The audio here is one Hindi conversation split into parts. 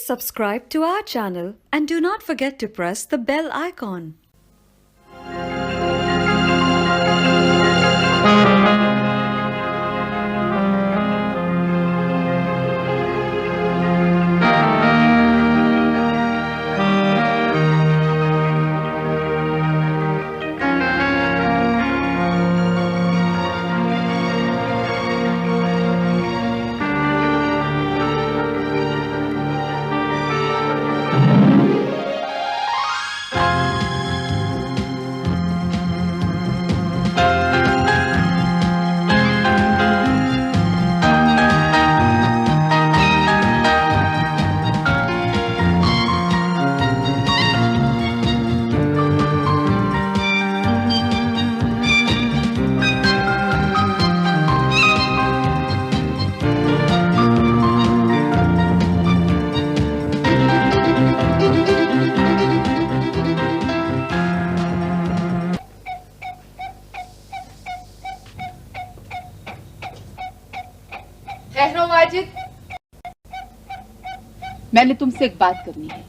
Please subscribe to our channel and do not forget to press the bell icon. ठहरो वाजिद, मैंने तुमसे एक बात करनी है।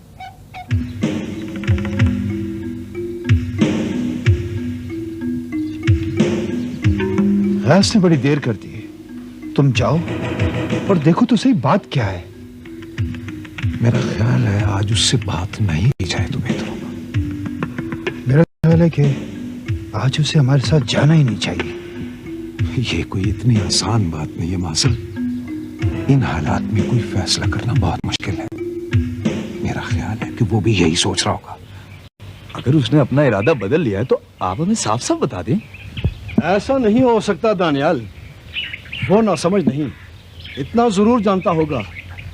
ने बड़ी देर कर दी, तुम जाओ और देखो तो सही बात क्या है। मेरा ख्याल है आज उससे बात नहीं की जाए तो बेहतर होगा। मेरा ख्याल है कि आज उसे हमारे साथ जाना ही नहीं चाहिए। ये कोई इतनी आसान बात नहीं है मासल। इन हालात में कोई फैसला करना बहुत मुश्किल है। मेरा ख्याल है कि वो भी यही सोच रहा होगा। अगर उसने अपना इरादा बदल लिया है तो आप हमें साफ साफ बता दें। ऐसा नहीं हो सकता दानियाल, वो ना समझ नहीं। इतना जरूर जानता होगा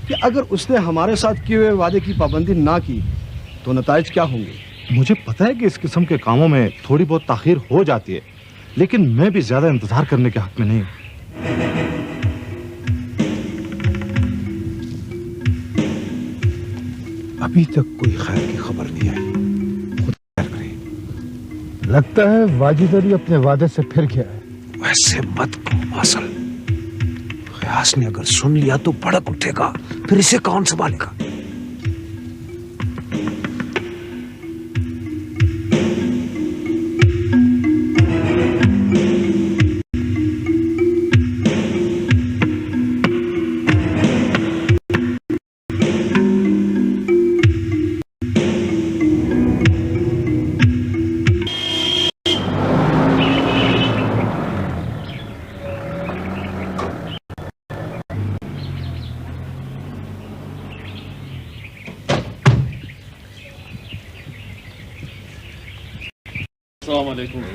कि अगर उसने हमारे साथ किए हुए वादे की पाबंदी ना की तो नताइज क्या होंगे। मुझे पता है कि इस किस्म के कामों में थोड़ी बहुत ताखीर हो जाती है, लेकिन मैं भी ज्यादा इंतजार करने के हक में नहीं। अभी तक कोई खैर की खबर नहीं आई। खुद खैर करे। लगता है वाजिद अली अपने वादे से फिर गया है। वैसे मत कहो मासल। गियास ने अगर सुन लिया तो भड़क उठेगा, फिर इसे कौन संभालेगा।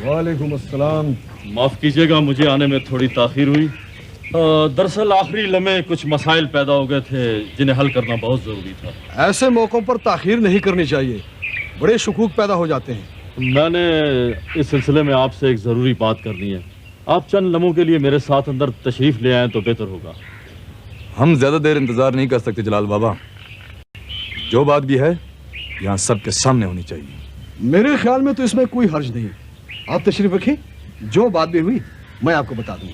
वालेकुम अस्सलाम। माफ कीजिएगा, मुझे आने में थोड़ी ताखीर हुई। दरअसल आखिरी लम्हे कुछ मसाइल पैदा हो गए थे जिन्हें हल करना बहुत जरूरी था। ऐसे मौकों पर ताखीर नहीं करनी चाहिए, बड़े शुकूक पैदा हो जाते हैं। मैंने इस सिलसिले में आपसे एक ज़रूरी बात करनी है। आप चंद लम्हों के लिए मेरे साथ अंदर तशरीफ़ ले आएँ तो बेहतर होगा। हम ज्यादा देर इंतजार नहीं कर सकते जलाल बाबा। जो बात भी है यहाँ सबके सामने होनी चाहिए। मेरे ख्याल में तो इसमें कोई हर्ज नहीं। आप तशरीफ रखिए, जो बात भी हुई मैं आपको बता दूंगा।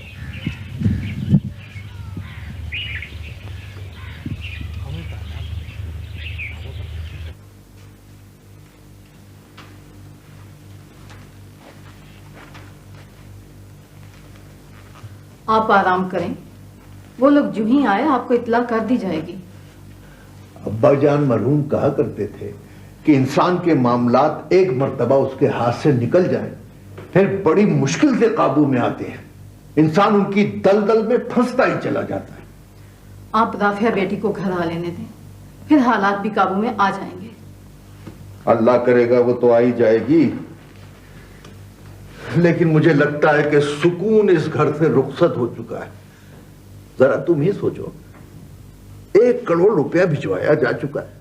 आप आराम करें, वो लोग जो ही आए आपको इत्तला कर दी जाएगी। अब्बा जान मरहूम कहा करते थे कि इंसान के मामलात एक मर्तबा उसके हाथ से निकल जाएं, फिर बड़ी मुश्किल से काबू में आते हैं। इंसान उनकी दलदल में फंसता ही चला जाता है। आप राफिया बेटी को घर आ लेने दें, फिर हालात भी काबू में आ जाएंगे। अल्लाह करेगा वो तो आ ही जाएगी, लेकिन मुझे लगता है कि सुकून इस घर से रुखसत हो चुका है। जरा तुम ही सोचो, 1 करोड़ रुपया भिजवाया जा चुका है।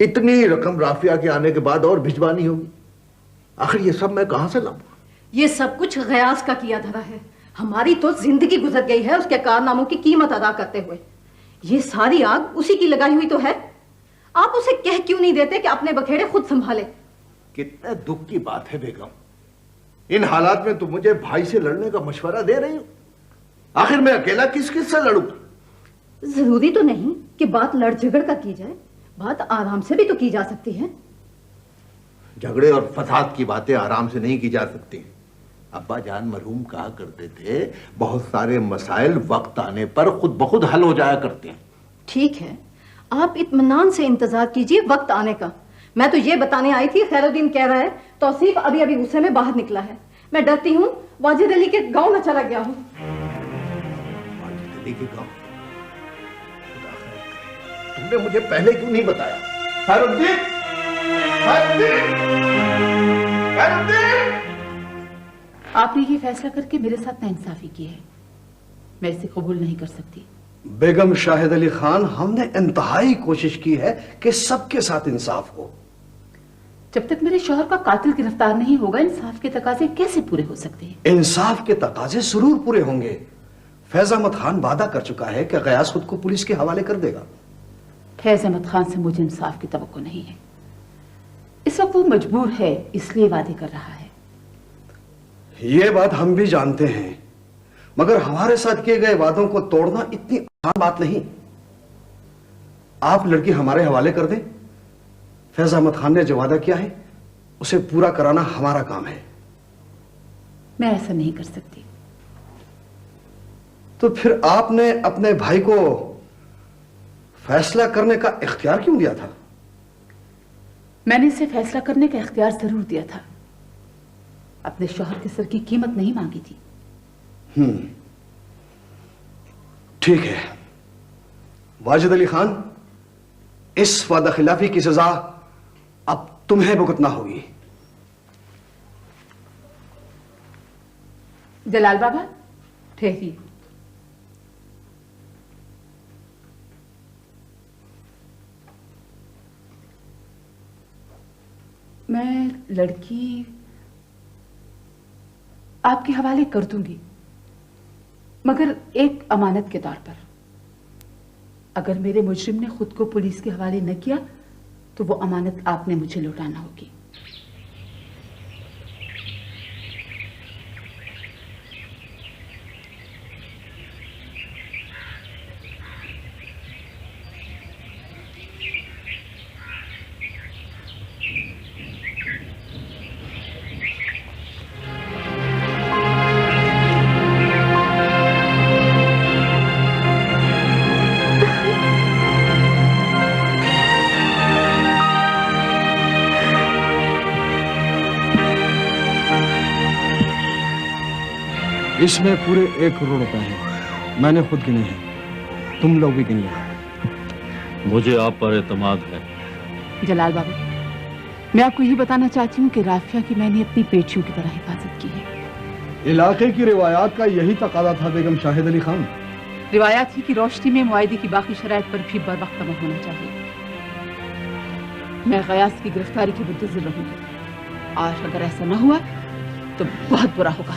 इतनी रकम राफिया के आने के बाद और भिजवानी होगी। आखिर ये सब मैं कहां से लाऊं? ये सब कुछ गयास का किया धरा है। हमारी तो जिंदगी गुजर गई है उसके कारनामों की कीमत अदा करते हुए। ये सारी आग उसी की लगाई हुई तो है। आप उसे कह क्यों नहीं देते कि अपने बखेड़े खुद संभाले? कितने दुख की बात है बेगम। इन हालात में तुम मुझे भाई से लड़ने का मशवरा दे रही हो। आखिर मैं अकेला किस किस से लड़ूं? जरूरी तो नहीं कि बात लड़ झगड़ कर की जाए, बात आराम से भी तो की जा सकती है। झगड़े और फसाद की बातें आराम से नहीं की जा सकती। अब्बा जान मरहूम कहा करते थे, बहुत सारे मसाइल वक्त आने पर खुद ब खुद हल हो जाया करते हैं। ठीक है, आप इत्मीनान से इंतजार कीजिए वक्त आने का। मैं तो ये बताने आई थी, खैरुद्दीन कह रहा है तौसीफ अभी अभी गुस्से में बाहर निकला है। मैं डरती हूँ वाजिद अली के गांव में चला गया हूँ। वाजिद अली के गांव? खुदा खैर करे। तुमने मुझे पहले क्यों नहीं बताया? खैरुद्दीन! खैरुद्दीन! खैरुद्दीन! आपने ये फैसला करके मेरे साथ नाइंसाफी की है, मैं इसे कबूल नहीं कर सकती। बेगम शाहिद अली खान, हमने इंतहाई कोशिश की है कि सबके साथ इंसाफ हो। जब तक मेरे शौहर का कातिल गिरफ्तार नहीं होगा, इंसाफ के तकाजे कैसे पूरे हो सकते हैं? इंसाफ के तकाजे जरूर पूरे होंगे। फैज अहमद खान वादा कर चुका है कि गयास खुद को पुलिस के हवाले कर देगा। फैज अहमद खान से मुझे इंसाफ की तवक्को नहीं है। इस वक्त वो मजबूर है, इसलिए वादे कर रहा है। ये बात हम भी जानते हैं, मगर हमारे साथ किए गए वादों को तोड़ना इतनी आसान बात नहीं। आप लड़की हमारे हवाले कर दें। फैज अहमद खान ने जो वादा किया है उसे पूरा कराना हमारा काम है। मैं ऐसा नहीं कर सकती। तो फिर आपने अपने भाई को फैसला करने का इख्तियार क्यों दिया था? मैंने इसे फैसला करने का इख्तियार जरूर दिया था, अपने शौहर के सर की कीमत नहीं मांगी थी। ठीक है वाजिद अली खान, इस वादा खिलाफी की सजा अब तुम्हें भुगतना होगी। जलाल बाबा ठहरिए। मैं लड़की आपके हवाले कर दूंगी, मगर एक अमानत के तौर पर। अगर मेरे मुजरिम ने खुद को पुलिस के हवाले न किया तो वो अमानत आपने मुझे लौटाना होगी। इसमें पूरे 1 करोड़ रुपए हैं। मैंने खुद गिने हैं, तुम लोग भी गिन लेना। मुझे आप पर एतमाद है। जलाल बाबा, मैं आपको यही बताना चाहती हूँ कि राफिया की मैंने अपनी पेटियों की तरह हिफाजत की है। इलाके की रिवायात का यही तकादा था बेगम शाहिद अली खान। रिवायात ही की रोशनी में मुआहदे की बाकी शराइत पर भी बर वक्त अमल होना चाहिए। मैं गयास की गिरफ्तारी की मुंतज़िर रहूंगी। आज अगर ऐसा न हुआ तो बहुत बुरा होगा।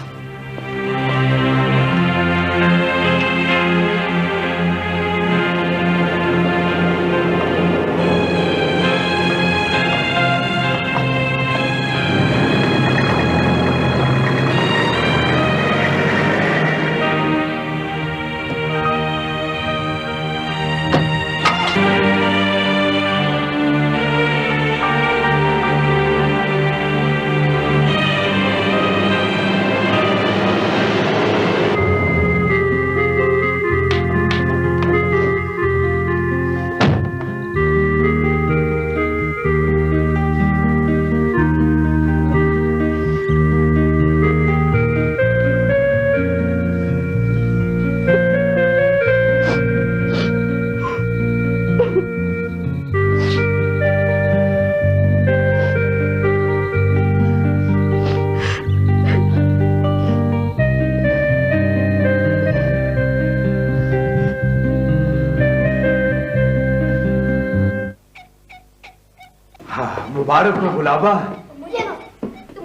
मुबारक हो गुलाबा,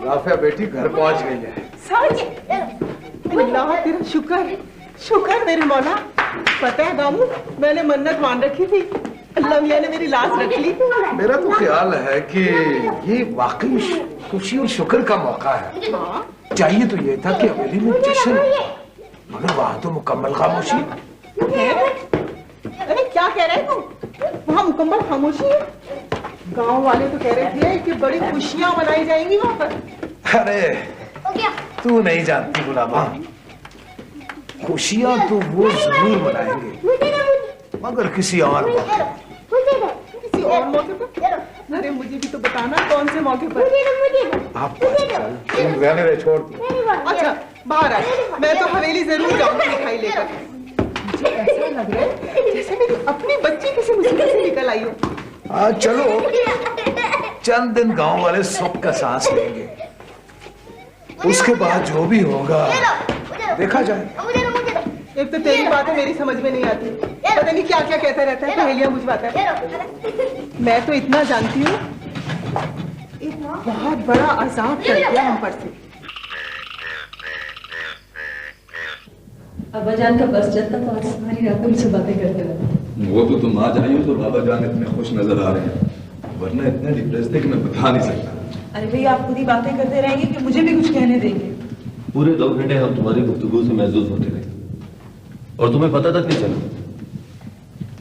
राफिया बेटी घर पहुंच गई है। अल्लाह तेरा शुक्र, शुक्र मेरे मौला। पता है दामू, मैंने मन्नत मान रखी थी, अल्लाह मियां ने मेरी लाश रख ली। मेरा तो ख्याल है कि ये वाकई खुशी और शुक्र का मौका है। चाहिए तो ये था कि हवेली में जश्न, मगर वहां तो मुकम्मल खामोशी। अरे क्या क्या कह रहे तू? वहाँ मुकम्मल खामोशी है। गांव वाले तो कह रहे थे कि बड़ी खुशियां मनाई जाएंगी वहाँ पर। अरे तू नहीं जानती गुलाबा, खुशियां तो वो जरूर मनाएंगे, मगर किसी और मौके। किसी और मौके पर? अरे मुझे भी तो बताना कौन से मौके पर? आप रहने दे, छोड़ दी। अच्छा बाहर आ, मैं तो हवेली जरूर जाऊंगी मिठाई लेकर। मुझे ऐसा लग रहा है जैसे मेरी अपनी बच्ची किसी मुसीबत से निकल आई हो। चलो चंद दिन गांव वाले सुख का सांस लेंगे, उसके बाद जो भी होगा देखा जाए। एक तो तेरी बातें मेरी समझ में नहीं आती, पता नहीं क्या क्या कहता रहता है, पहेलियां बुझवाता है। मैं तो इतना जानती हूँ, एक बहुत बड़ा अजाब कर दिया हम पर से। अब्बा जान का बस चलता तो आज सारी रात उनसे बातें करते रहते। वो तो तुम आज आई हो तो बाबा जान इतने खुश नजर आ रहे हैं, वरना इतने डिप्रेस थे कि मैं बता नहीं सकता। अरे भैया आप खुद ही बातें करते रहेंगे कि मुझे भी कुछ कहने देंगे? पूरे 2 घंटे हम तुम्हारी गुफ्तगू से महसूस होते रहे और तुम्हें पता तक नहीं चला।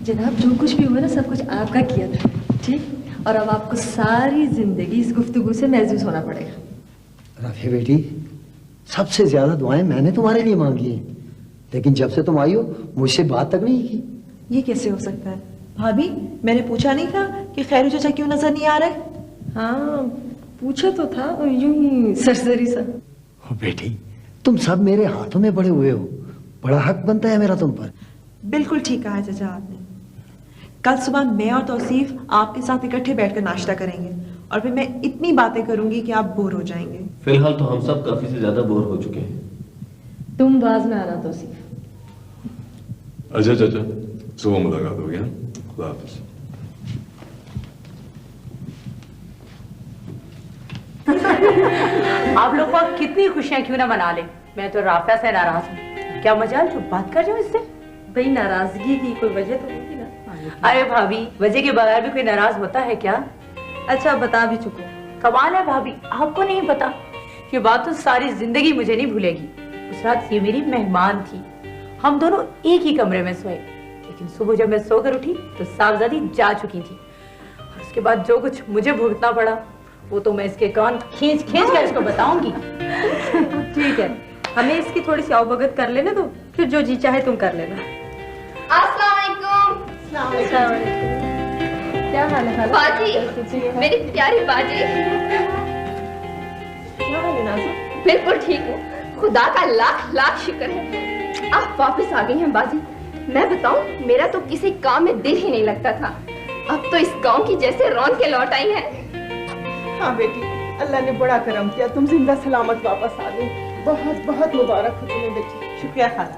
जनाब जो कुछ भी हुआ ना सब कुछ आपका किया था, ठीक? और अब आपको सारी जिंदगी इस गुफ्तगू से महसूस होना पड़ेगा। राफिया बेटी, सबसे ज्यादा दुआएं मैंने तुम्हारे लिए मांगी हैं, लेकिन जब से तुम आई हो मुझसे बात तक नहीं की। ये कैसे हो सकता है? भाभी मैंने पूछा नहीं था कि खैरू चाचा क्यों नजर नहीं आ रहे? हाँ पूछा तो था, यूं ही सरसरी सा। ओ बेटी, तुम सब मेरे हाथों में बड़े हुए हो, बड़ा हक बनता है मेरा तुम पर। बिल्कुल ठीक कहा चाचा आपने। कल सुबह मैं और तौसीफ आपके साथ इकट्ठे बैठकर नाश्ता करेंगे और फिर मैं इतनी बातें करूंगी कि आप बोर हो जाएंगे। फिलहाल तो हम सब काफी से ज्यादा बोर हो चुके हैं। तुम बाज में आना तौसीफ। अच्छा चाचा, सुबह मुलाकात होगी। खुदा हाफिज। आप लोग को कितनी खुशियां क्यों ना मना ले, मैं तो राफिया से नाराज हूँ। क्या मजाल जो बात कर रहे हो इससे? भाई नाराजगी की कोई वजह तो होगी ना। अरे भाभी, वजह के बगैर भी कोई नाराज होता है क्या? अच्छा बता भी चुको। कमाल है भाभी, आपको नहीं पता। ये बात तो सारी जिंदगी मुझे नहीं भूलेगी। उस रात ये मेरी मेहमान थी, हम दोनों एक ही कमरे में सोए, लेकिन सुबह जब मैं सोकर उठी तो साहबजादी जा चुकी थी। और उसके बाद जो कुछ मुझे भुगतना पड़ा वो तो मैं इसके कान खींच खींच कर इसको बताऊंगी। ठीक है, हमें इसकी थोड़ी सी अवगत कर लेने दो, फिर जो जी चाहे तुम कर लेना। अस्सलाम वालेकुम। क्या हाल है खाला? बाजी, मेरी प्यारी बाजी। क्या हाल है नाज़ो? बिल्कुल ठीक हूँ, खुदा का लाख लाख शुक्र है। आप वापस आ गई हैं बाजी। मैं बताऊं, मेरा तो किसी काम में दिल ही नहीं लगता था, अब तो इस गांव की जैसे रौनकें लौट आई हैं। हाँ बेटी, अल्लाह ने बड़ा करम किया, तुम जिंदा सलामत वापस आ गई। बहुत बहुत मुबारक हो तुम्हें बेटी। शुक्रिया खाला,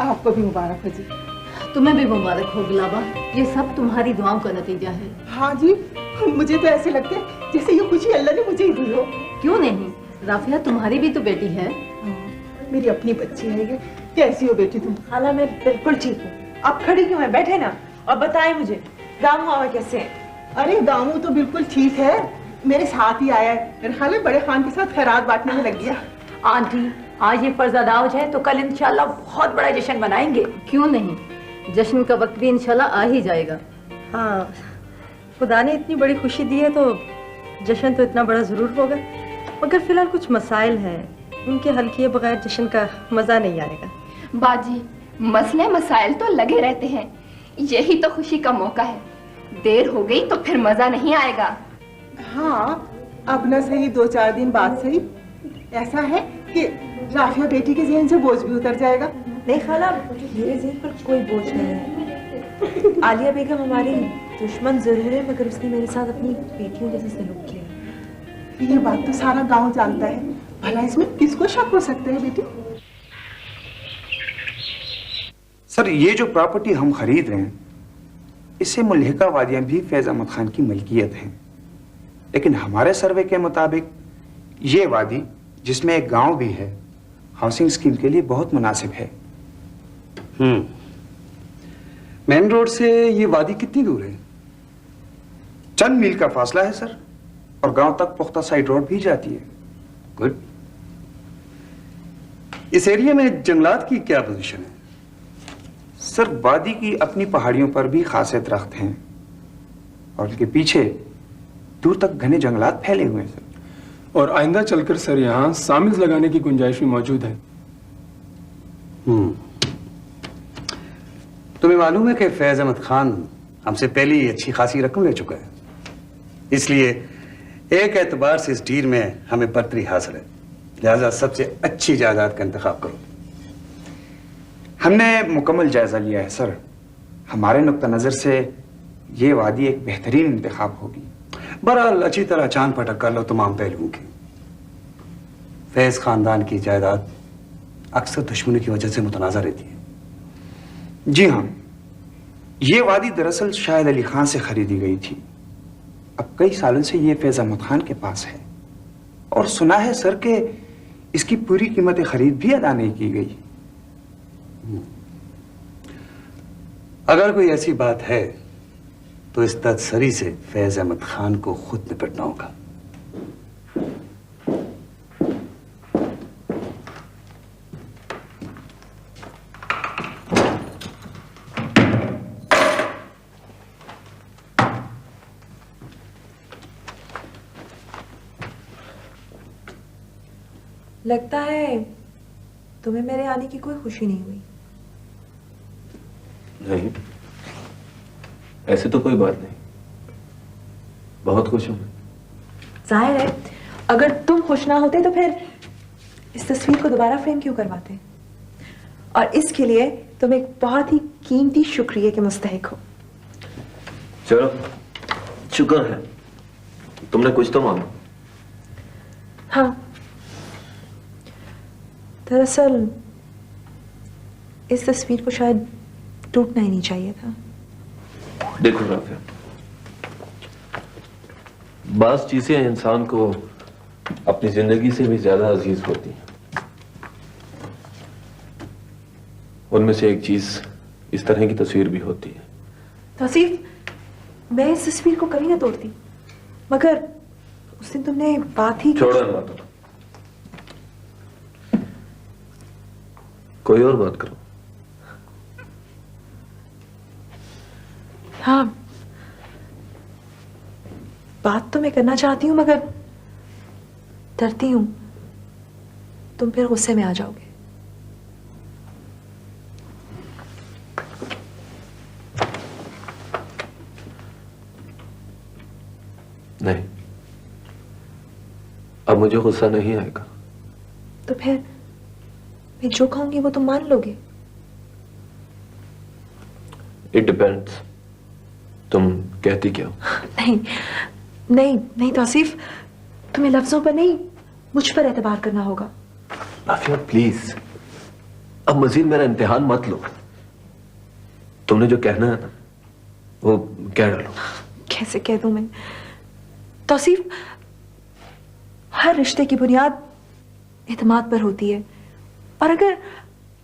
आपको भी मुबारक हो जी। तुम्हें भी मुबारक हो गुलाबा, ये सब तुम्हारी दुआओं का नतीजा है। हाँ जी, मुझे तो ऐसे लगता है जैसे ये खुशी अल्लाह ने मुझे ही दी हो। क्यों नहीं, राफिया तुम्हारी भी तो बेटी है। मेरी अपनी बच्ची है ये। कैसी हो बेटी तुम? खाला मैं बिल्कुल ठीक हूँ। आप खड़ी क्यों हैं? बैठे ना और बताएं मुझे दामू मामा कैसे हैं? अरे दामू तो बिल्कुल ठीक है, मेरे साथ ही आया है। मेरे ख्याल है बड़े खान के साथ खैरात बांटने में लग गया। आंटी, आज ये फर्ज अदा हो जाए तो कल इंशाल्लाह बहुत बड़ा जश्न मनाएंगे। क्यों नहीं, जश्न का वक्त भी इंशाल्लाह आ ही जाएगा। हाँ, खुदा ने इतनी बड़ी खुशी दी है तो जश्न तो इतना बड़ा जरूर होगा, मगर फिलहाल कुछ मसाइल हैं, उनके हल किए बगैर जश्न का मजा नहीं आएगा। बाजी, मसले मसाइल तो लगे रहते हैं, यही तो खुशी का मौका है। देर हो गई तो फिर मजा नहीं आएगा। हाँ, अब न सही 2-4 दिन बाद सही, ऐसा है कि राफिया बेटी के ज़हन से बोझ भी उतर जाएगा। नहीं खाला, मेरे ज़हन पर कोई बोझ नहीं है। आलिया बेगम हमारी दुश्मन जरूर है, मगर उसने मेरे साथ अपनी बेटियों जैसे सलूक किया। ये बात तो सारा गांव जानता है, भला इसमें किसको शक हो सकता है बेटी? सर, ये जो प्रॉपर्टी हम खरीद रहे हैं इससे मुल्हिका वादियां भी फैज अहमद खान की मलकियत हैं, लेकिन हमारे सर्वे के मुताबिक ये वादी जिसमें एक गांव भी है हाउसिंग स्कीम के लिए बहुत मुनासिब है। मेन रोड से ये वादी कितनी दूर है? चंद मील का फासला है सर, और गांव तक पुख्ता साइड रोड भी जाती है। गुड। इस एरिया में जंगलात की क्या पोजीशन है? सर वादी की अपनी पहाड़ियों पर भी खासियत दरख्त हैं और उनके पीछे दूर तक घने जंगलात फैले हुए हैं सर। और आइंदा चलकर सर यहाँ सामिज लगाने की गुंजाइश भी मौजूद है। तुम्हें मालूम है कि फैज अहमद खान हमसे पहले ही अच्छी खासी रकम ले चुका है, इसलिए एक एतबार से इस डील में हमें बर्तरी हासिल है। लिहाजा सबसे अच्छी जायदाद का इंतखाब करो। हमने मुकम्मल जायजा लिया है सर। हमारे नुक्ता नजर से ये वादी एक बेहतरीन इंतखाब होगी। बहरहाल अच्छी तरह चांद पटक कर लो तमाम पहलुओं की। फैज खानदान की जायदाद अक्सर दुश्मनी की वजह से मुतनाज़ा रहती है। जी हाँ, ये वादी दरअसल शाहिद अली खान से खरीदी गई थी। अब कई सालों से ये फैज अहमद खान के पास है और सुना है सर कि इसकी पूरी कीमत खरीद भी अदा नहीं की गई। अगर कोई ऐसी बात है तो इस तदसरी से फैज अहमद खान को खुद निपटना होगा। लगता है तुम्हें मेरे आने की कोई खुशी नहीं हुई। नहीं, ऐसे तो कोई बात नहीं, बहुत खुश हूं। जाहिर है अगर तुम खुश ना होते तो फिर इस तस्वीर को दोबारा फ्रेम क्यों करवाते, और इसके लिए तुम एक बहुत ही कीमती शुक्रिया के मुस्तहिक हो। चलो, शुक्र है तुमने कुछ तो मांगा। हाँ, दरअसल इस तस्वीर को शायद टूटना ही नहीं चाहिए था। देखो राफिया, बास चीजें इंसान को अपनी जिंदगी से भी ज्यादा अजीज होती हैं। उनमें से एक चीज इस तरह की तस्वीर भी होती है। तौसीफ, मैं इस तस्वीर को कभी ना तोड़ती, मगर उस दिन तुमने बात ही छोड़ो इन बातों, कोई और बात करो। हाँ, बात तो मैं करना चाहती हूँ मगर डरती हूँ तुम फिर गुस्से में आ जाओगे। नहीं, अब मुझे गुस्सा नहीं आएगा। तो फिर मैं जो कहूंगी वो तुम मान लोगे? इट डिपेंड्स, तुम कहती क्या हो? नहीं नहीं नहीं तौसीफ, तुम्हें लफ्जों पर नहीं मुझ पर एतबार करना होगा। आफिया प्लीज, अब मजीद मेरा इम्तिहान मत लो। तुमने जो कहना है ना वो कह डालो। कैसे कह दूं मैं? तौसीफ, हर रिश्ते की बुनियाद एतमाद पर होती है, और अगर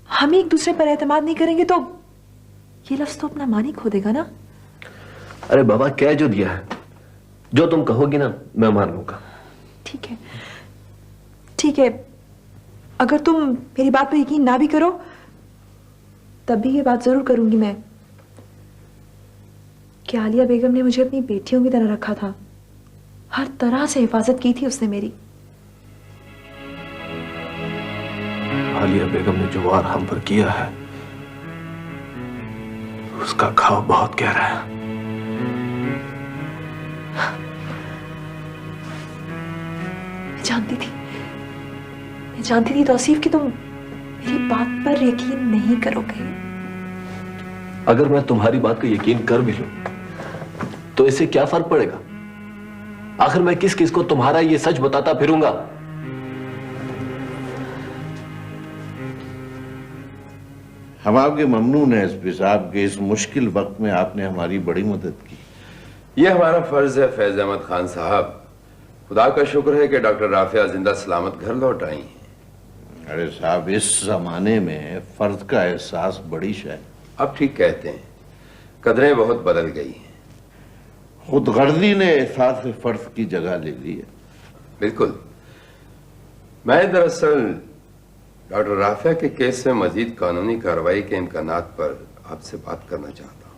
हम एक दूसरे पर एतमाद नहीं करेंगे तो ये लफ्ज तो अपना मानी खो देगा ना। अरे बाबा, कह जो दिया है, जो तुम कहोगी ना मैं मान लूंगा। ठीक है, ठीक है, अगर तुम मेरी बात पर यकीन ना भी करो तब भी ये बात जरूर करूंगी मैं कि आलिया बेगम ने मुझे अपनी बेटियों की तरह रखा था। हर तरह से हिफाजत की थी उसने मेरी। आलिया बेगम ने जो वार हम पर किया है उसका घाव बहुत गहरा है। मैं जानती थी तौसीफ कि तुम मेरी बात पर यकीन नहीं करोगे। अगर मैं तुम्हारी बात का यकीन कर भी लूं तो इससे क्या फर्क पड़ेगा? आखिर मैं किस किस को तुम्हारा ये सच बताता फिरूंगा? हम आपके ममनून हैं एसपी साहब के इस मुश्किल वक्त में आपने हमारी बड़ी मदद की। यह हमारा फर्ज है फैज अहमद खान साहब। खुदा का शुक्र है कि डॉक्टर राफिया जिंदा सलामत घर लौट आई हैं। अरे साहब, इस जमाने में फर्ज का एहसास बड़ी शय। अब ठीक कहते हैं, कदरें बहुत बदल गई हैं। खुदगर्जी ने एहसास फर्ज की जगह ले ली है। बिल्कुल। मैं दरअसल डॉक्टर राफिया के केस में मजीद कानूनी कार्रवाई के इम्कानात पर आपसे बात करना चाहता हूँ।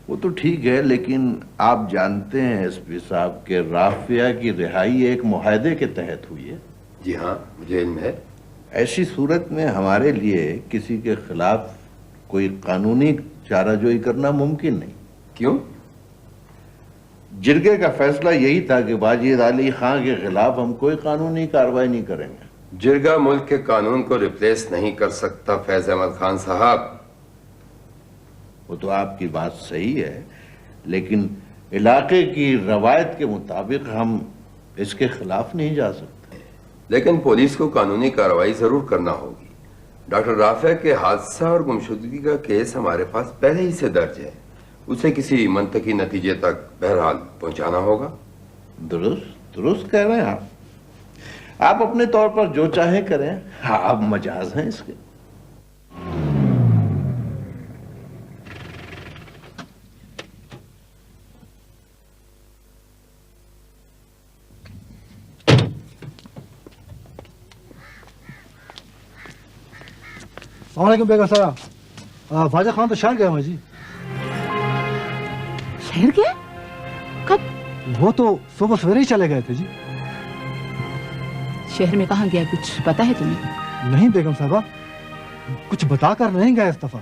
वो तो ठीक है, लेकिन आप जानते हैं एसपी साहब के राफिया की रिहाई एक मुआहदे के तहत हुई है। जी हाँ, मुझे इल्म है। ऐसी सूरत में हमारे लिए किसी के खिलाफ कोई कानूनी चाराजोई करना मुमकिन नहीं। क्यों? जिरगे का फैसला यही था कि वाजिद अली खान के खिलाफ हम कोई कानूनी कार्रवाई नहीं करेंगे। जिरगा मुल्क के कानून को रिप्लेस नहीं कर सकता फैज अहमद खान साहब। वो तो आपकी बात सही है, लेकिन इलाके की रवायत के मुताबिक हम इसके खिलाफ नहीं जा सकते। लेकिन पुलिस को कानूनी कार्रवाई जरूर करना होगी। डॉक्टर राफिया के हादसा और गुमशुदगी का केस हमारे पास पहले ही से दर्ज है, उसे किसी मंतकी नतीजे तक बहरहाल पहुंचाना होगा। दुरुस्त दुरुस्त कह रहे हैं आप अपने तौर पर जो चाहे करें। हाँ, आप मजाज हैं इसके। अस्सलामुअलैकुम बेगम साहब, ख्वाजा खान तो शहर गए हैं जी। शहर गए? कब? वो तो सुबह सवेरे ही चले गए थे जी। शहर में कहाँ गया, कुछ पता है तुम्हें? नहीं बेगम साहबा, कुछ बताकर नहीं गए इस दफा।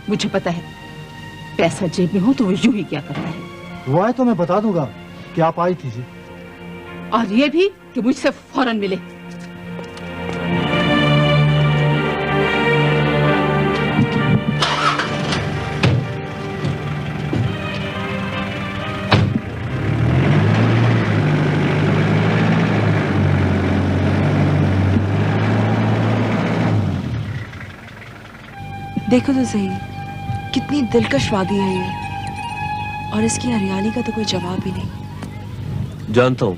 मुझे पता है, पैसा जेब में हो तो वो यूं ही क्या करता है। वो आए तो मैं बता दूंगा कि आप आई थी जी। और ये भी कि मुझसे फौरन मिले। देखो तो सही, कितनी दिलकश वादी है ये, और इसकी हरियाली का तो कोई जवाब ही नहीं। जानता हूं,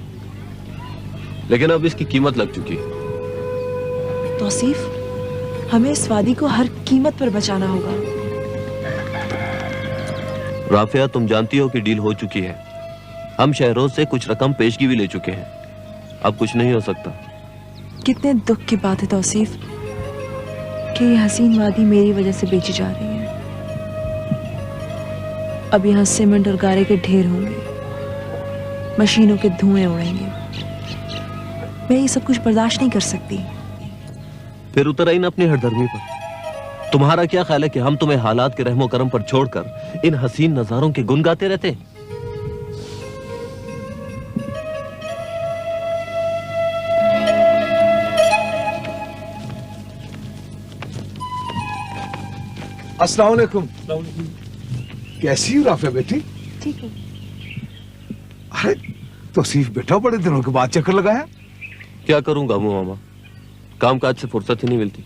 लेकिन अब इसकी कीमत लग चुकी है। तौसीफ, हमें इस वादी को हर कीमत पर बचाना होगा। राफिया, तुम जानती हो कि डील हो चुकी है। हम शहरों से कुछ रकम पेशगी भी ले चुके हैं। अब कुछ नहीं हो सकता। कितने दुख की बात है तौसीफ कि ये हसीन वादी मेरी वजह से बेची जा रही है। अब यहाँ सीमेंट और गारे के ढेर होंगे, मशीनों के धुएं उड़ेंगे। मैं ये सब कुछ बर्दाश्त नहीं कर सकती। फिर उतर आई ना अपनी हरदर्मी पर। तुम्हारा क्या ख्याल है कि हम तुम्हें हालात के रहमो करम पर छोड़कर इन हसीन नजारों के गुन गाते रहते? अस्सलाम वालेकुम। कैसी हो राफिया बेटी? ठीक है। अरे तौसीफ बेटा, बड़े दिनों के बाद चक्कर लगाया। क्या करूं गामू मामा, काम काज से फुर्सत ही नहीं मिलती।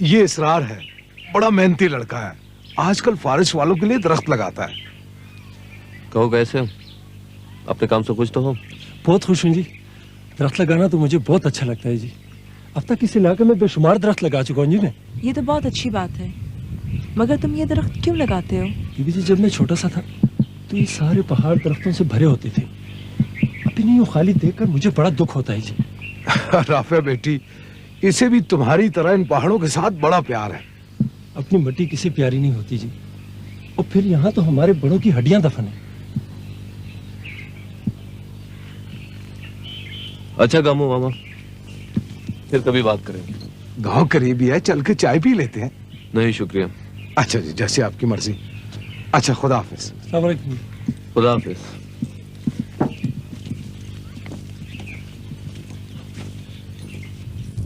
ये इसरार है, बड़ा मेहनती लड़का है। आजकल फारिश वालों के लिए दरख्त लगाता है। कहो कैसे हो? अपने काम से खुश तो हो? बहुत खुश हूँ जी। दरख्त लगाना तो मुझे बहुत अच्छा लगता है जी। अब तक इस इलाके में बेशुमार दरख्त लगा चुका हूँ जी मैं। ये तो बहुत अच्छी बात है, मगर तुम ये दरख्त क्यों लगाते हो? बीबी जी, जब मैं छोटा सा था तो ये सारे पहाड़ दरख्तों से भरे होते थे। अभी नहीं, वो खाली देखकर मुझे बड़ा दुख होता है जी। राफिया बेटी, इसे भी तुम्हारी तरह इन पहाड़ों के साथ बड़ा प्यार है। अपनी मिट्टी किसी प्यारी नहीं होती जी। और फिर यहाँ तो हमारे बड़ों की हड्डियां दफन है। अच्छा गामू मामा, फिर कभी बात करेंगे। गांव करीबी है, चल के चाय पी लेते हैं। नहीं शुक्रिया। अच्छा जी, जैसे आपकी मर्जी। अच्छा, खुदा हाफिज। खुदा हाफिज।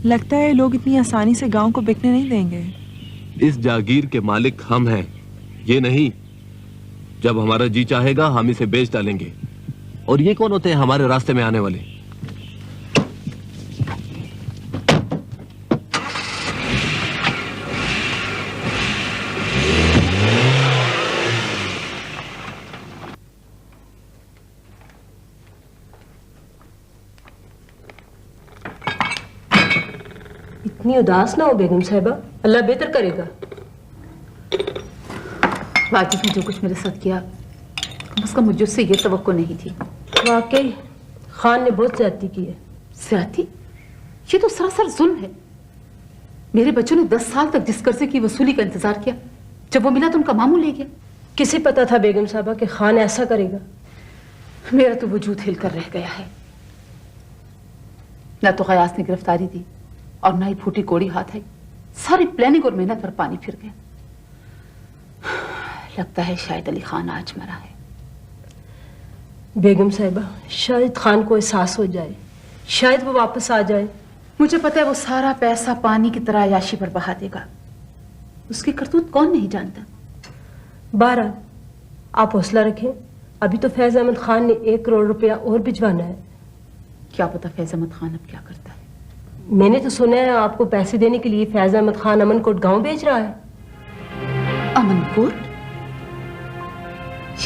लगता है लोग इतनी आसानी से गांव को बिकने नहीं देंगे। इस जागीर के मालिक हम हैं, ये नहीं। जब हमारा जी चाहेगा हम इसे बेच डालेंगे। और ये कौन होते हैं हमारे रास्ते में आने वाले? इतनी उदास ना हो बेगम साहिबा, अल्लाह बेहतर करेगा। वाकिफ ने जो कुछ मेरे साथ किया, कम से कम मुझे उससे ये तवक्को नहीं थी। वाकई खान ने बहुत ज्यादती की है। ज्यादती? ये तो सरासर जुल्म है। मेरे बच्चों ने 10 साल तक जिस कर्जे की वसूली का इंतजार किया, जब वो मिला तो उनका मामू ले गया। किसे पता था बेगम साहबा कि खान ऐसा करेगा? मेरा तो वजूद हिलकर रह गया है। न तो गयास ने गिरफ्तारी दी और न ही फूटी कोड़ी हाथ आई। सारी प्लानिंग और मेहनत पर पानी फिर गया। लगता है शाहिद अली खान आज मरा है। बेगम साहिबा, शाहिद खान को एहसास हो जाए, शायद वो वापस आ जाए। मुझे पता है वो सारा पैसा पानी की तरह याशी पर बहा देगा। उसकी करतूत कौन नहीं जानता। बहरहाल आप हौसला रखें, अभी तो फैज अहमद खान ने 1 करोड़ रुपया और भिजवाना है। क्या पता फैज अहमद खान अब क्या करता है। मैंने तो सुना है आपको पैसे देने के लिए फैज अहमद खान अमनकोट गांव भेज रहा है। अमनकोट?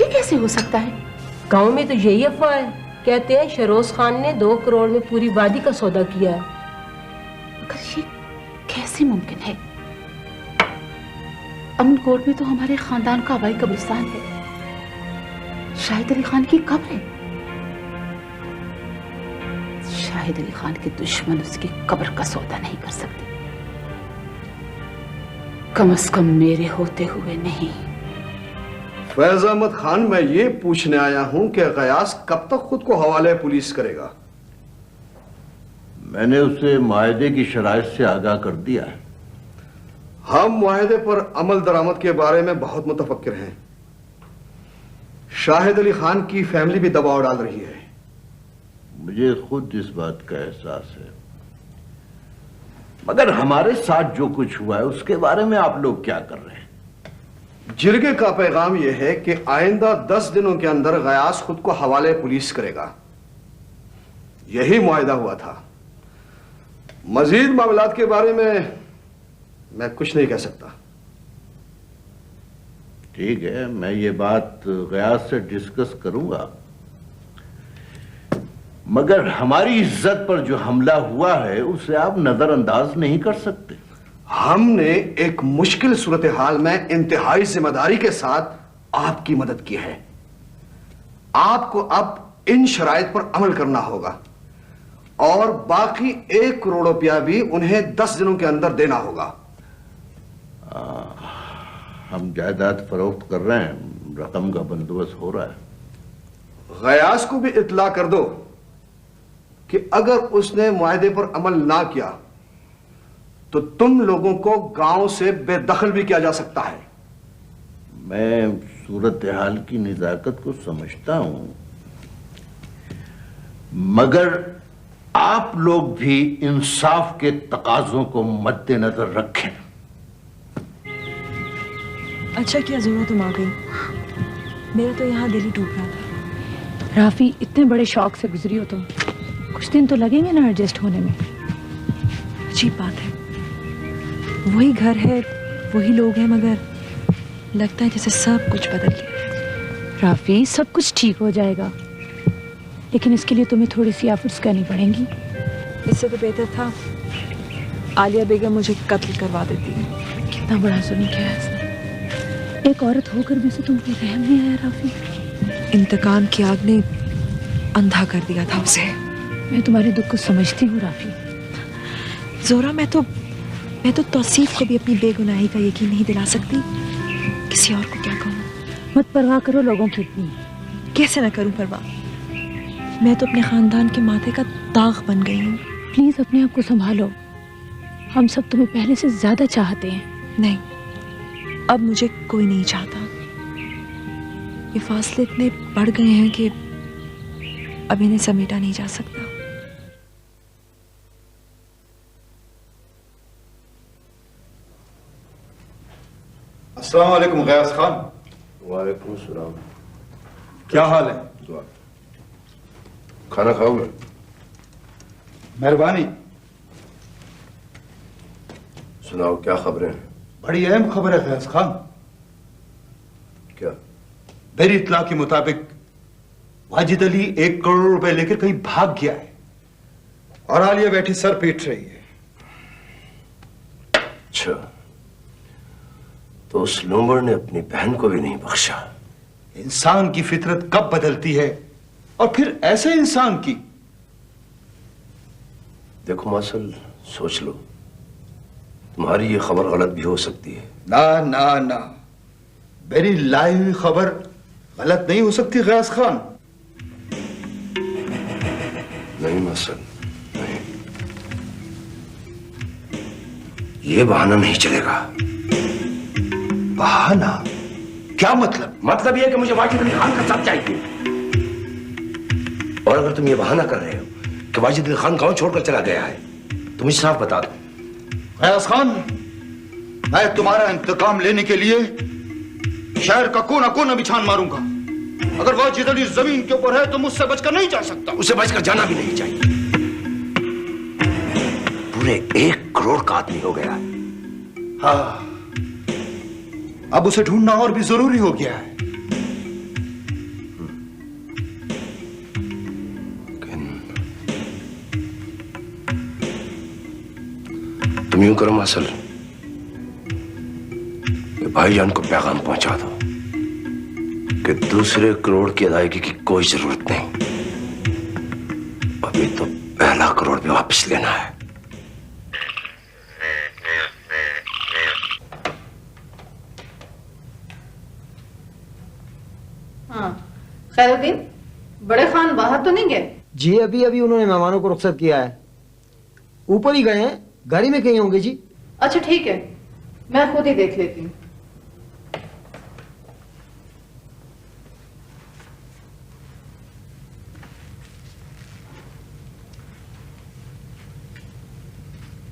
ये कैसे हो सकता है? गांव में तो यही अफवाह है। कहते हैं शरोज खान ने 2 करोड़ में पूरी वादी का सौदा किया है। मगर ये कैसे मुमकिन है? अमनकोट में तो हमारे खानदान का आबाई कब्रिस्तान है। शाहिद अली खान की कब्र है। शाहिद अली खान के दुश्मन उसकी कब्र का सौदा नहीं कर सकते, कम से कम मेरे होते हुए नहीं। फैज अहमद खान, मैं ये पूछने आया हूं कि गयास कब तक खुद को हवाले पुलिस करेगा? मैंने उसे मुआहदे की शराइत से आगाह कर दिया है। हम मुआहदे पर अमल दरामद के बारे में बहुत मुतफक्किर हैं। शाहिद अली खान की फैमिली भी दबाव डाल रही है। मुझे खुद इस बात का एहसास है, मगर हमारे साथ जो कुछ हुआ है उसके बारे में आप लोग क्या कर रहे हैं? जिरगे का पैगाम यह है कि आइंदा 10 दिनों के अंदर गयास खुद को हवाले पुलिस करेगा। यही मुआहदा हुआ था। मजीद मामलात के बारे में मैं कुछ नहीं कह सकता। ठीक है, मैं ये बात गयास से डिस्कस करूंगा, मगर हमारी इज्जत पर जो हमला हुआ है उसे आप नजरअंदाज नहीं कर सकते। हमने एक मुश्किल सूरत हाल में इंतहाई जिम्मेदारी के साथ आपकी मदद की है। आपको अब इन शराइत पर अमल करना होगा और बाकी 1 करोड़ रुपया भी उन्हें 10 दिनों के अंदर देना होगा। हम जायदाद फरोख्त कर रहे हैं, रकम का बंदोबस्त हो रहा है। गयास को भी इत्ला कर दो कि अगर उसने मुआहदे पर अमल ना किया तो तुम लोगों को गांव से बेदखल भी किया जा सकता है। मैं सूरत हाल की निजाकत को समझता हूं, मगर आप लोग भी इंसाफ के तकाजों को मद्देनजर रखें। अच्छा किया जोरा तुम आ गई, मेरा तो यहाँ दिल ही टूट रहा था। राफी, इतने बड़े शौक से गुजरी हो तुम, कुछ दिन तो लगेंगे ना एडजस्ट होने में। अजीब बात है, वही घर है, वही लोग हैं, मगर लगता है जैसे सब कुछ बदल गया। राफी, सब कुछ ठीक हो जाएगा, लेकिन इसके लिए तुम्हें थोड़ी सी एफर्ट्स करनी पड़ेंगी। इससे तो बेहतर था आलिया बेगम मुझे कत्ल करवा देती। कितना बड़ा जुल्म किया है इसने। एक औरत होकर भी से तुमको रहम नहीं आया राफी? इंतकाम की आग ने अंधा कर दिया था उसे। मैं तुम्हारे दुख को समझती हूँ राफी। जोरा, मैं तो तौसीफ को भी अपनी बेगुनाही का यकीन नहीं दिला सकती। किसी और को क्या कहूँ? मत परवाह करो लोगों की इतनी। कैसे ना करूँ परवाह? मैं तो अपने खानदान के माथे का दाग बन गई हूँ। प्लीज अपने आप को संभालो। हम सब तुम्हें पहले से ज्यादा चाहते हैं। नहीं, अब मुझे कोई नहीं चाहता। ये फासले इतने बढ़ गए हैं कि अब इन्हें समेटा नहीं जा सकता। अस्सलाम वालेकुम गयास खान। वालेकुम सलाम। क्या हाल है? दुआ। खाना खाओगे? मेहरबानी। सुनाओ, क्या खबरें हैं? बड़ी अहम खबर है गयास खान। क्या? मेरी इत्तला के मुताबिक वाजिद अली 1 करोड़ रुपए लेकर कहीं भाग गया है और आलिया बैठी सर पीट रही है। अच्छा, तो उस लोमड़ ने अपनी बहन को भी नहीं बख्शा। इंसान की फितरत कब बदलती है, और फिर ऐसे इंसान की। देखो मासल, सोच लो, तुम्हारी ये खबर गलत भी हो सकती है। ना ना ना, मेरी लाई हुई खबर गलत नहीं हो सकती गयास खान। नहीं मसल, नहीं, ये बहाना नहीं चलेगा। बहाना? क्या मतलब? मतलब ये कि मुझे वाजिद अली खान का साथ चाहिए। और अगर तुम ये बहाना कर रहे हो कि वाजिद अली खान गांव छोड़कर चला गया है तो मुझे साफ बता दो। गयास खान, मैं तुम्हारा इंतकाम लेने के लिए शहर का कोना कोना भी छान मारूंगा। अगर वाजिद अली जमीन के ऊपर है तो मुझसे बचकर नहीं जा सकता। उसे बचकर जाना भी नहीं चाहिए। पूरे 1 करोड़ का आदमी हो गया है। हाँ, अब उसे ढूंढना और भी जरूरी हो गया है। तुम यूं करो मासल, भाईजान को पैगाम पहुंचा दो कि दूसरे करोड़ की अदायगी की कोई जरूरत नहीं, अभी तो पहला करोड़ भी वापस लेना है। हाँ, खैरुद्दीन, बड़े खान बाहर तो नहीं गए? जी अभी अभी उन्होंने मेहमानों को रुखसत किया है, ऊपर ही गए हैं, गाड़ी में कहीं होंगे जी। अच्छा ठीक है, मैं खुद ही देख लेती हूँ।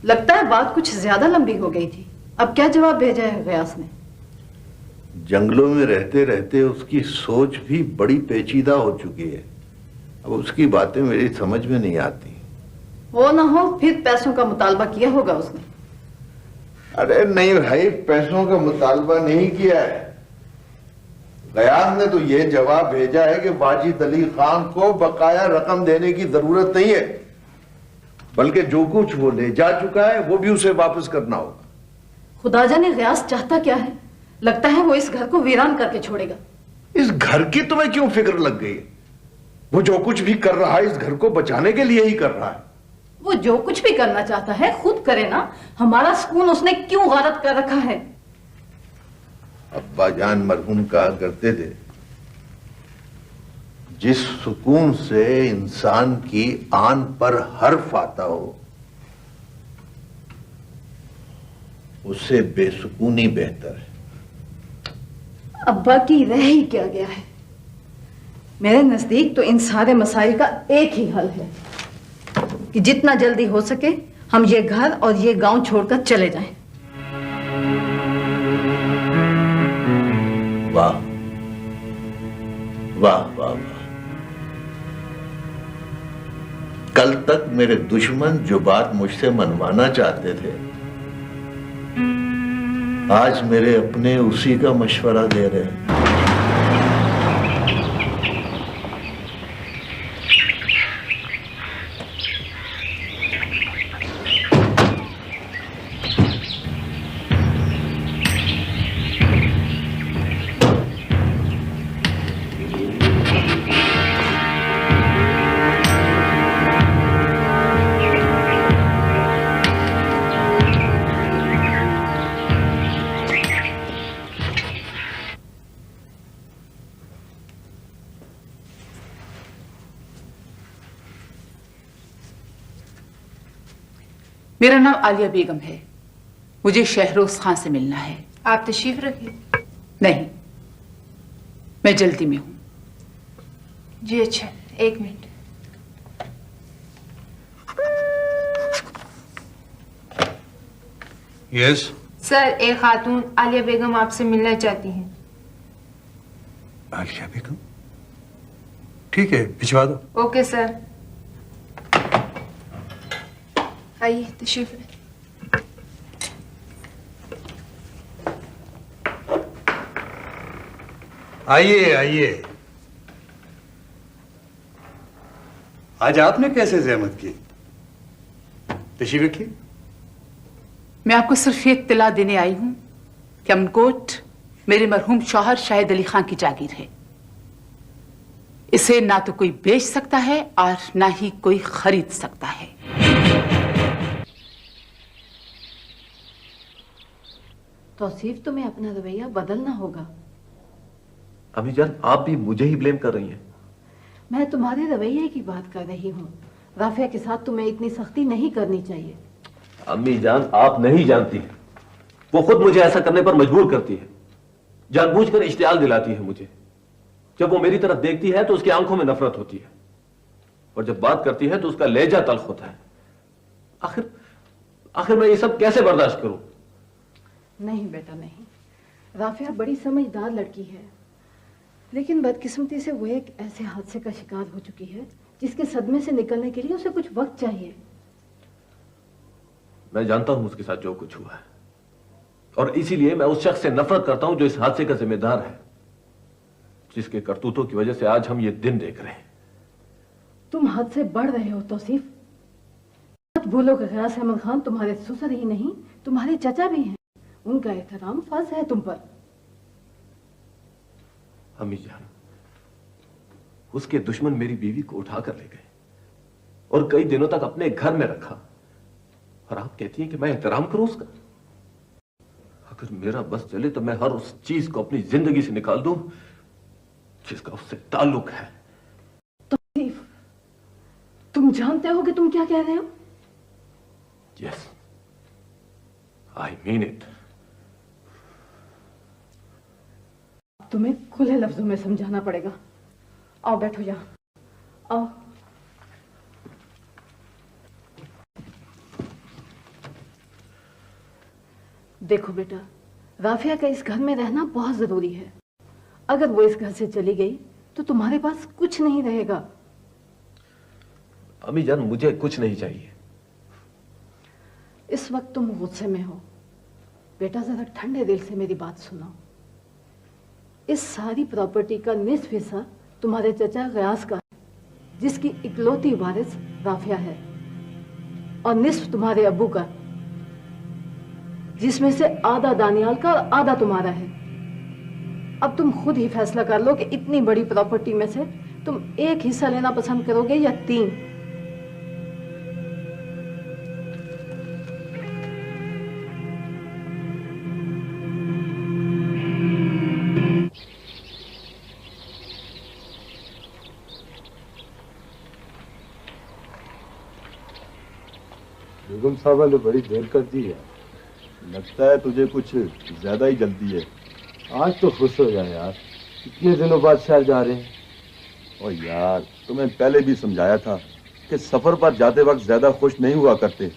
लगता है बात कुछ ज्यादा लंबी हो गई थी। अब क्या जवाब भेजा है गयास ने? जंगलों में रहते रहते उसकी सोच भी बड़ी पेचीदा हो चुकी है। अब उसकी बातें मेरी समझ में नहीं आती। वो ना हो फिर पैसों का मुतालबा किया होगा उसने। अरे नहीं भाई, पैसों का मुतालबा नहीं किया है। गयास ने तो ये जवाब भेजा है कि वाजिद अली खान को बकाया रकम देने की जरूरत नहीं है, बल्कि जो कुछ वो ले जा चुका है वो भी उसे वापस करना होगा। खुदा जाने गयास चाहता क्या है। लगता है वो इस घर को वीरान करके छोड़ेगा। इस घर की तुम्हें क्यों फिक्र लग गई है? वो जो कुछ भी कर रहा है इस घर को बचाने के लिए ही कर रहा है। वो जो कुछ भी करना चाहता है खुद करे ना। हमारा सुकून उसने क्यों गारत कर रखा है? अब्बा जान मरहूम कहा करते थे, जिस सुकून से इंसान की आन पर हर्फ आता हो उससे बेसुकूनी बेहतर है। अब्बा की रह ही क्या गया है। मेरे नजदीक तो इन सारे मसाइल का एक ही हल है कि जितना जल्दी हो सके हम ये घर और ये गांव छोड़कर चले जाएं। वाह वाह वाह वाह। कल तक मेरे दुश्मन जो बात मुझसे मनवाना चाहते थे आज मेरे अपने उसी का मशवरा दे रहे हैं। मेरा नाम आलिया बेगम है। मुझे शहरोज खान से मिलना है। आप तशरीफ रखिए। नहीं, मैं जल्दी में हूं। जी अच्छा, 1 मिनट। यस सर, एक खातून आलिया बेगम आपसे मिलना चाहती हैं। आलिया बेगम? ठीक है, भिजवा दो। Okay sir. आइए तशरीफ रखिए। आइए आइए। आज आपने कैसे ज़हमत की? तशरीफ रखिए। मैं आपको सिर्फ ये इत्तला देने आई हूं कि अमनकोट मेरे मरहूम शौहर शाहिद अली खान की जागीर है। इसे ना तो कोई बेच सकता है और ना ही कोई खरीद सकता है। तौसीफ, तुम्हें अपना रवैया बदलना होगा। अम्मी जान, आप भी मुझे ही ब्लेम कर रही हैं। मैं तुम्हारे रवैये की बात कर रही हूँ। राफिया के साथ तुम्हें इतनी सख्ती नहीं करनी चाहिए। अम्मी जान, आप नहीं जानती हैं, वो खुद मुझे ऐसा करने पर मजबूर करती है, जानबूझकर इश्तियाल दिलाती है मुझे। जब वो मेरी तरफ देखती है तो उसकी आंखों में नफरत होती है, और जब बात करती है तो उसका लहजा तल्ख होता है। आखिर मैं ये सब कैसे बर्दाश्त करूं? नहीं बेटा नहीं, राफिया बड़ी समझदार लड़की है, लेकिन बदकिस्मती से वो एक ऐसे हादसे का शिकार हो चुकी है जिसके सदमे से निकलने के लिए उसे कुछ वक्त चाहिए। मैं जानता हूं उसके साथ जो कुछ हुआ है, और इसीलिए मैं उस शख्स से नफरत करता हूं जो इस हादसे का जिम्मेदार है, जिसके करतूतों की वजह से आज हम ये दिन देख रहे हैं। तुम हद से बढ़ रहे हो तौसीफ। मत भूलो कि गयास अहमद खान तुम्हारे ससुर ही नहीं, तुम्हारे चचा भी हैं। उनका एहतराम फर्ज है तुम पर। अम्मी जान, उसके दुश्मन मेरी बीवी को उठाकर ले गए और कई दिनों तक अपने घर में रखा, और आप कहती हैं कि मैं एहतराम करूं उसका? अगर मेरा बस चले तो मैं हर उस चीज को अपनी जिंदगी से निकाल दूं जिसका उससे ताल्लुक है। तौसीफ, तुम जानते हो कि तुम क्या कह रहे हो? Yes, I mean it. तुम्हें खुले लफ्जों में समझाना पड़ेगा। आओ बैठो यहां, आओ। देखो बेटा, राफिया का इस घर में रहना बहुत जरूरी है। अगर वो इस घर से चली गई तो तुम्हारे पास कुछ नहीं रहेगा। अम्मी जान, मुझे कुछ नहीं चाहिए। इस वक्त तुम गुस्से में हो। बेटा जरा ठंडे दिल से मेरी बात सुनो। इस सारी प्रॉपर्टी का निस्फ हिस्सा तुम्हारे चचा गयास का है, जिसकी इकलौती वारिस राफिया है, और निस्फ तुम्हारे अब्बू का, जिसमें से आधा दानियाल का और आधा तुम्हारा है। अब तुम खुद ही फैसला कर लो कि इतनी बड़ी प्रॉपर्टी में से तुम एक हिस्सा लेना पसंद करोगे या 3। बेगम साहबा ने बड़ी देर कर दी है। लगता है तुझे कुछ ज्यादा ही जल्दी है। आज तो खुश हो जाए यार, इतने दिनों बाद शहर जा रहे हैं। और यार, तुम्हें पहले भी समझाया था कि सफर पर जाते वक्त ज्यादा खुश नहीं हुआ करते।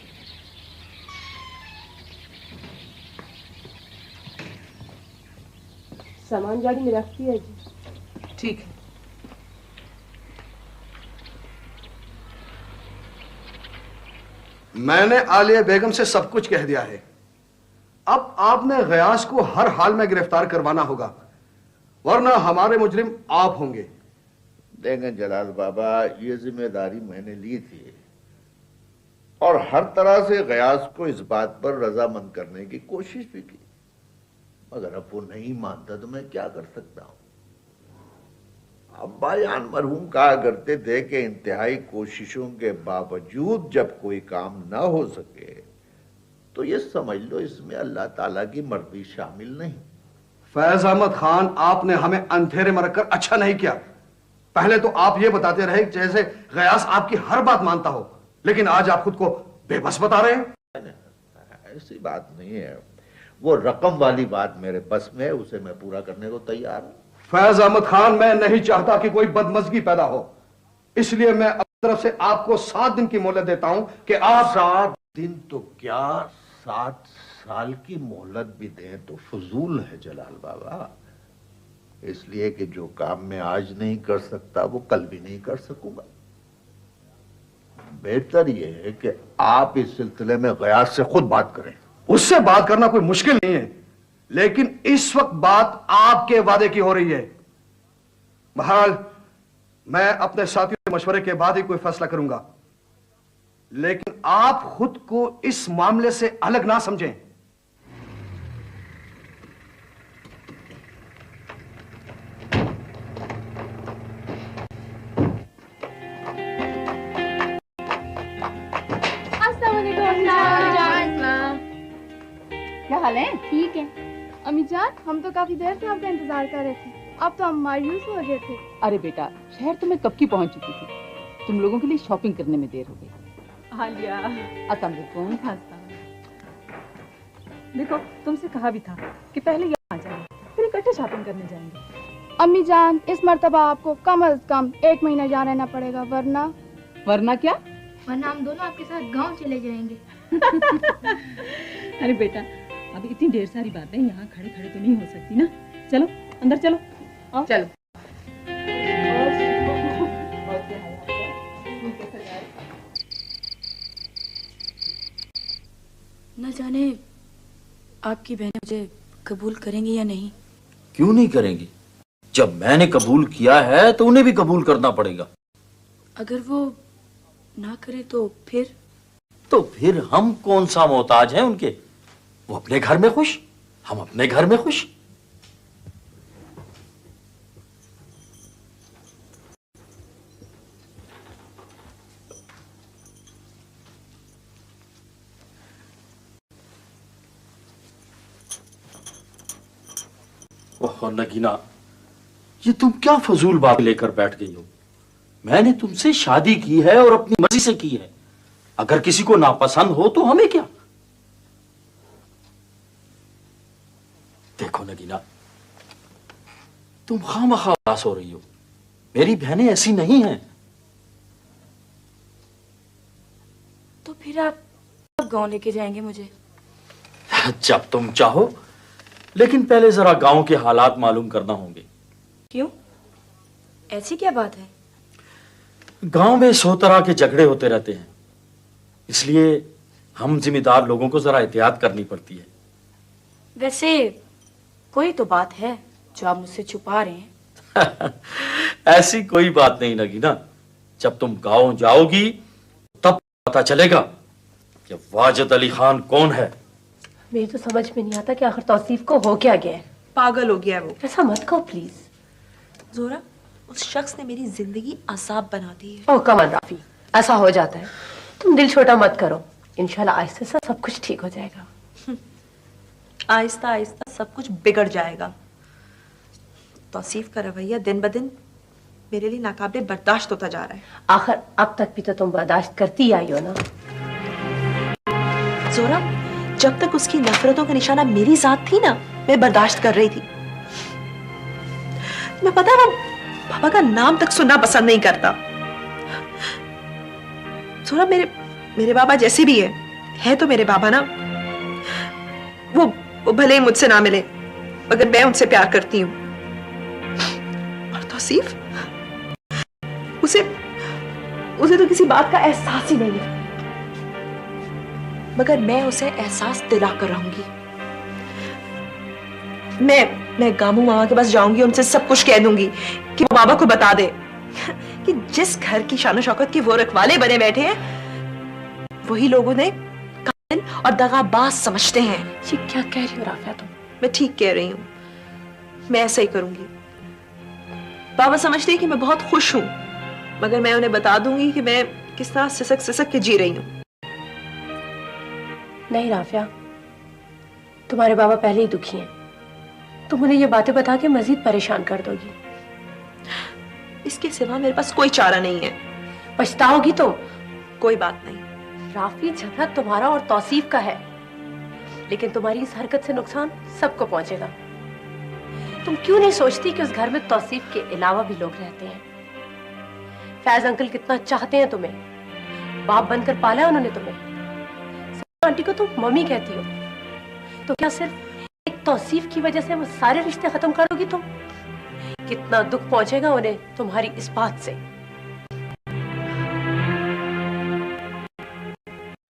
सामान गाड़ी में रखती है जी। ठीक है। मैंने आलिया बेगम से सब कुछ कह दिया है। अब आपने गयास को हर हाल में गिरफ्तार करवाना होगा, वरना हमारे मुजरिम आप होंगे। देखें जलाल बाबा, ये जिम्मेदारी मैंने ली थी और हर तरह से गयास को इस बात पर रजामंद करने की कोशिश भी की, मगर अब वो नहीं मानता तो मैं क्या कर सकता हूं। अब्बा जान मरहूम कहा करते थे कि इंतहाई कोशिशों के बावजूद जब कोई काम ना हो सके तो ये समझ लो इसमें अल्लाह ताला की मर्जी शामिल नहीं। फैज अहमद खान, आपने हमें अंधेरे में रखकर अच्छा नहीं किया। पहले तो आप ये बताते रहे जैसे गयास आपकी हर बात मानता हो, लेकिन आज आप खुद को बेबस बता रहे हैं। ऐसी बात नहीं है, वो रकम वाली बात मेरे बस में है, उसे मैं पूरा करने को तैयार हूं। फैज अहमद खान, मैं नहीं चाहता कि कोई बदमजगी पैदा हो, इसलिए मैं अपनी तरफ से आपको 7 दिन की मोहलत देता हूं कि आप 7 दिन तो क्या 7 साल की मोहलत भी दें तो फजूल है जलाल बाबा। इसलिए कि जो काम मैं आज नहीं कर सकता वो कल भी नहीं कर सकूंगा। बेहतर यह है कि आप इस सिलसिले में गयास से खुद बात करें। उससे बात करना कोई मुश्किल नहीं है, लेकिन इस वक्त बात आपके वादे की हो रही है। बहरहाल मैं अपने साथियों के मशवरे के बाद ही कोई फैसला करूंगा, लेकिन आप खुद को इस मामले से अलग ना समझें। क्या हाल है? ठीक है। अम्मी जान, हम तो काफी देर से आपका इंतजार कर रहे थे। अब तो हम मायूस हो गए थे। अरे बेटा, शहर तो मैं कब की पहुंच चुकी थी। तुम लोगों के लिए शॉपिंग करने में देर हो गई। हालिया, अस्सलामुअलैकुम। देखो तुमसे कहा भी था कि पहले यहाँ आ जाएंगे, फिर इकट्ठे शॉपिंग करने जाएंगे। अम्मी जान, इस मर्तबा आपको कम से कम 1 महीना यहाँ रहना पड़ेगा, वरना क्या? वरना हम दोनों आपके साथ गांव चले जाएंगे। अरे बेटा, अब इतनी ढेर सारी बातें यहाँ खड़े खड़े तो नहीं हो सकती ना। चलो अंदर चलो। आओ। चलो। न जाने आपकी बहनें मुझे कबूल करेंगी या नहीं। क्यों नहीं करेंगी? जब मैंने कबूल किया है तो उन्हें भी कबूल करना पड़ेगा। अगर वो ना करे तो फिर हम कौन सा मोहताज हैं उनके? वो अपने घर में खुश, हम अपने घर में खुश। ओह नगीना, ये तुम क्या फजूल बात लेकर बैठ गई हो? मैंने तुमसे शादी की है और अपनी मर्जी से की है। अगर किसी को नापसंद हो तो हमें क्या? देखो नगीना, तुम खामखा उदास हो रही हो। मेरी बहनें ऐसी नहीं हैं। तो फिर आप कब गांव लेके जाएंगे मुझे? जब तुम चाहो, लेकिन पहले जरा गांव के हालात मालूम करना होंगे। क्यों? ऐसी क्या बात है? गांव में 100 तरह के झगड़े होते रहते हैं, इसलिए हम जिम्मेदार लोगों को जरा एहतियात करनी पड़ती है। वैसे कोई तो बात है जो आप मुझसे छुपा रहे हैं। ऐसी कोई बात नहीं नगीना। जब तुम गांव जाओगी तब पता चलेगा कि वाजिद अली खान कौन है। मेरी तो समझ में नहीं आता कि आखिर तौसीफ को हो क्या गया है। पागल हो गया है वो। ऐसा मत कहो प्लीज। जोरा, उस शख्स ने मेरी जिंदगी असाब बना दी है। ओह कमल राफी, ऐसा हो जाता है। तुम दिल छोटा मत करो, इंशाल्लाह आहिस्ते से सब कुछ ठीक हो जाएगा। आहिस्ता आहिस्ता सब कुछ बिगड़ जाएगा। तौसीफ का रवैया दिन ब दिन मेरे लिए नाकाबिले बर्दाश्त होता जा रहा है। आखिर अब तक भी तो तुम बर्दाश्त करती आई हो ना। जोरा, जब तक उसकी नफरतों का निशाना मेरी जात थी ना, मैं बर्दाश्त कर रही थी। मैं पता है वो पापा का नाम तक सुनना पसंद नहीं करता। जोरा, मेरे बाबा जैसे भी है तो मेरे बाबा ना। वो भले ही मुझसे ना मिले, मगर मैं उनसे प्यार करती हूँ। और तौसीफ, उसे तो किसी बात का एहसास ही नहीं है, मगर मैं उसे एहसास दिला कर रहूंगी। मैं गामू मामा के पास जाऊंगी, उनसे सब कुछ कह दूंगी कि वो बाबा को बता दे कि जिस घर की शान शौकत के वो रखवाले बने बैठे हैं, वही लोगों ने कातिल और दगाबाज समझते हैं। ये क्या कह रही हो राफिया तुम? मैं ठीक कह रही हूँ, मैं ऐसा ही करूंगी। बाबा समझते हैं कि मैं बहुत खुश हूं, मगर मैं उन्हें बता दूंगी कि मैं किस तरह सिसक सिसक के जी रही हूँ। नहीं राफिया, तुम्हारे बाबा पहले ही दुखी हैं। तुम उन्हें ये बातें बता के मजीद परेशान कर दोगी। इसके सिवा मेरे पास कोई चारा नहीं है। पछताओगी तो? कोई बात नहीं राफी, झगड़ा तुम्हारा और तौसीफ का है, लेकिन तुम्हारी इस हरकत से नुकसान सबको पहुंचेगा। तुम क्यों नहीं सोचती कि उस घर में तौसीफ के अलावा भी लोग रहते हैं? फैज अंकल कितना चाहते हैं तुम्हें, बाप बनकर पाला है उन्होंने तुम्हें। आंटी को तुम मम्मी कहती हो, तो क्या सिर्फ एक तौसीफ की वजह से वो सारे रिश्ते खत्म कर दोगी तुम? कितना दुख पहुंचेगा उन्हें तुम्हारी इस बात से।